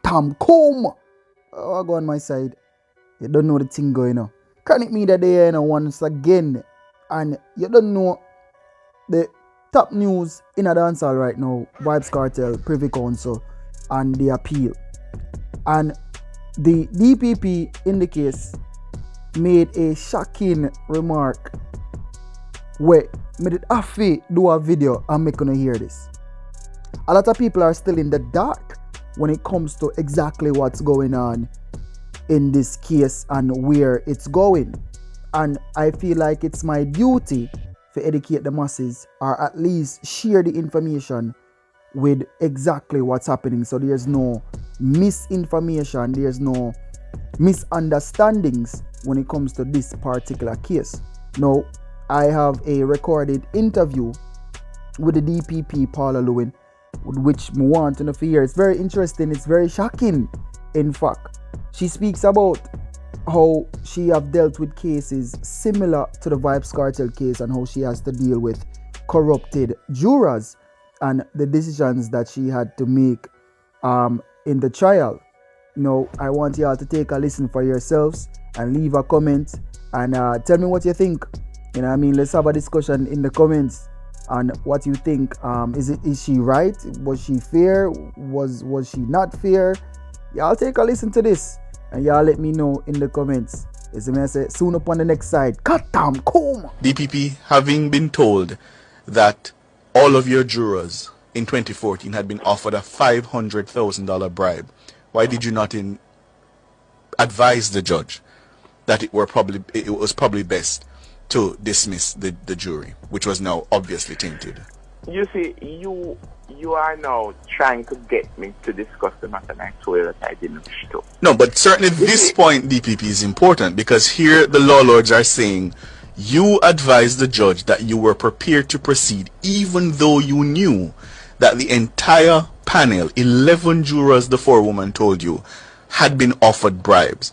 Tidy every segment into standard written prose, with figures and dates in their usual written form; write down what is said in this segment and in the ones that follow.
Katam come. Oh, I go on my side. You don't know the thing going on. Chronic Media there, once again. And you don't know the top news in a dancehall right now. Vybez Kartel, Privy Council, and the appeal. And the DPP in the case made a shocking remark where made it have to do a video and make you hear this. A lot of people are still in the dark when it comes to exactly what's going on in this case and where it's going. And I feel like it's my duty to educate the masses or at least share the information with exactly what's happening, so there's no misinformation, there's no misunderstandings when it comes to this particular case. Now, I have a recorded interview with the DPP, Paula Llewellyn, which I want to hear. It's very interesting, it's very shocking. In fact, she speaks about how she have dealt with cases similar to the Vybez Kartel case and how she has to deal with corrupted jurors and the decisions that she had to make in the trial. Now, I want y'all to take a listen for yourselves and leave a comment and tell me what you think. You know what I mean? Let's have a discussion in the comments on what you think. Is she right? Was she fair? Was she not fair? Y'all take a listen to this and y'all let me know in the comments. As I say, soon up on the next side. Katam come. DPP, having been told that all of your jurors in 2014 had been offered a $500,000 bribe, why did you not advise the judge that it was probably best to dismiss the jury, which was now obviously tainted? You see, you are now trying to get me to discuss the matter and I told you that I didn't wish to. No, but certainly this point, DPP, is important because here the law lords are saying you advised the judge that you were prepared to proceed even though you knew that the entire panel, 11 jurors the forewoman told you, had been offered bribes.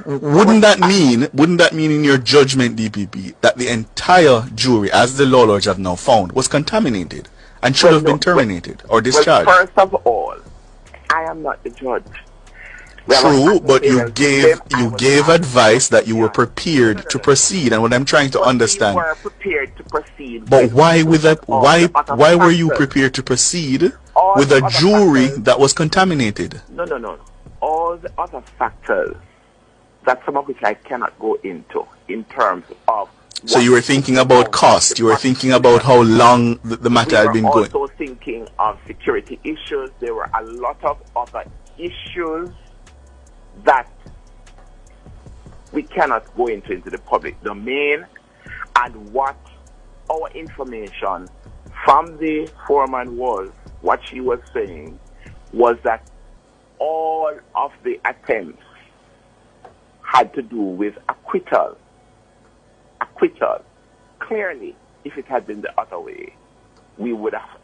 Wouldn't that mean in your judgment, DPP, that the entire jury, as the law lords have now found, was contaminated and should have been terminated or discharged? Well, first of all, I am not the judge. True, but you gave advice that you were prepared to proceed, and what I'm trying to understand. You were prepared to proceed. But why with that? Why were you prepared to proceed with a jury that was contaminated? No. All the other factors, that some of which I cannot go into in terms of. So you were thinking about cost. You were thinking about how long the matter had been going. Also thinking of security issues. There were a lot of other issues that we cannot go into the public domain, and what our information from the foreman was, what she was saying, was that all of the attempts had to do with acquittal. Clearly, if it had been the other way, we would have,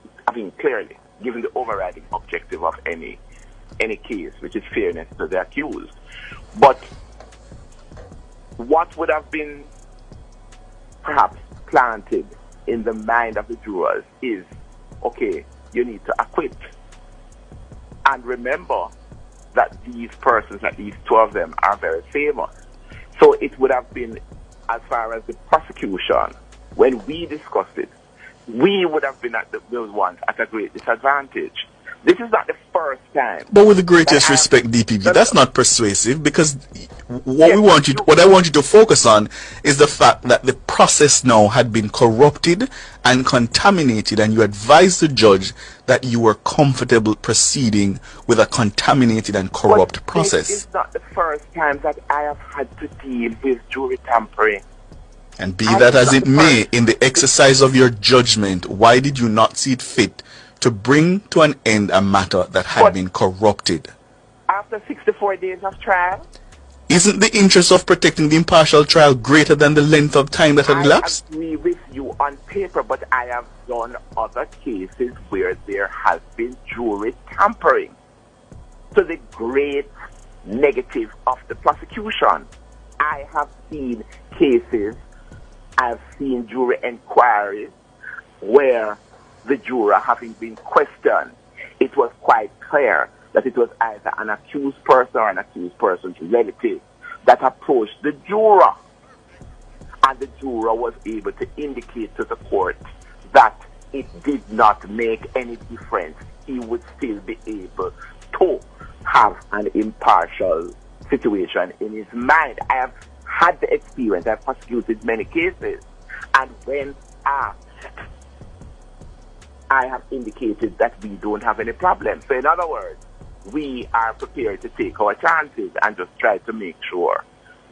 clearly, given the overriding objective of any case, which is fairness to the accused. But what would have been perhaps planted in the mind of the jurors is, okay, you need to acquit. And remember that these persons, at least two of them, are very famous. So it would have been, as far as the prosecution, when we discussed it, we would have been those ones at a great disadvantage. This is not the first time. But with the greatest respect, DPP, that's not persuasive, because what I want you to focus on is the fact that the process now had been corrupted and contaminated, and you advised the judge that you were comfortable proceeding with a contaminated and corrupt process. This is not the first time that I have had to deal with jury tampering. And be that as it may, in the exercise of your judgment, why did you not see it fit to bring to an end a matter that had been corrupted? After 64 days of trial? Isn't the interest of protecting the impartial trial greater than the length of time that had elapsed? I agree with you on paper, but I have done other cases where there has been jury tampering to the great negative of the prosecution. I have seen cases, I've seen jury inquiries where the juror, having been questioned, it was quite clear that it was either an accused person or an accused person's relative that approached the juror. And the juror was able to indicate to the court that it did not make any difference. He would still be able to have an impartial situation in his mind. I have had the experience. I've prosecuted many cases. And when asked, I have indicated that we don't have any problem. So in other words, we are prepared to take our chances and just try to make sure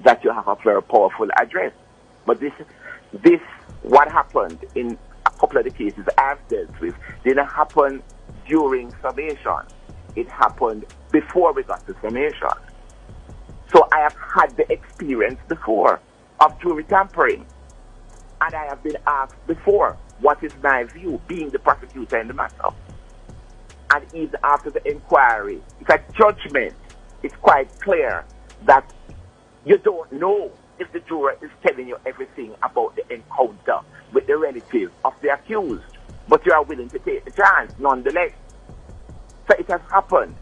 that you have a very powerful address. But this, what happened in a couple of the cases I've dealt with, didn't happen during summation. It happened before we got to summation. So I have had the experience before of jury tampering. And I have been asked before, what is my view, being the prosecutor in the matter? And even after the inquiry, it's a judgment. It's quite clear that you don't know if the juror is telling you everything about the encounter with the relative of the accused, but you are willing to take the chance nonetheless. So it has happened.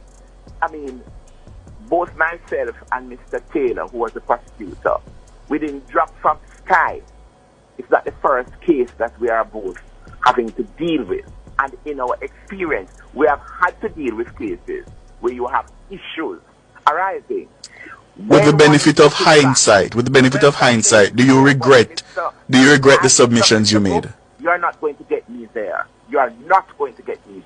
I mean, both myself and Mr. Taylor, who was the prosecutor, we didn't drop from the sky. It's not the first case that we are both having to deal with. And in our experience, we have had to deal with cases where you have issues arising. With the benefit of hindsight, do you regret the submissions you made? You are not going to get me there. You are not going to get me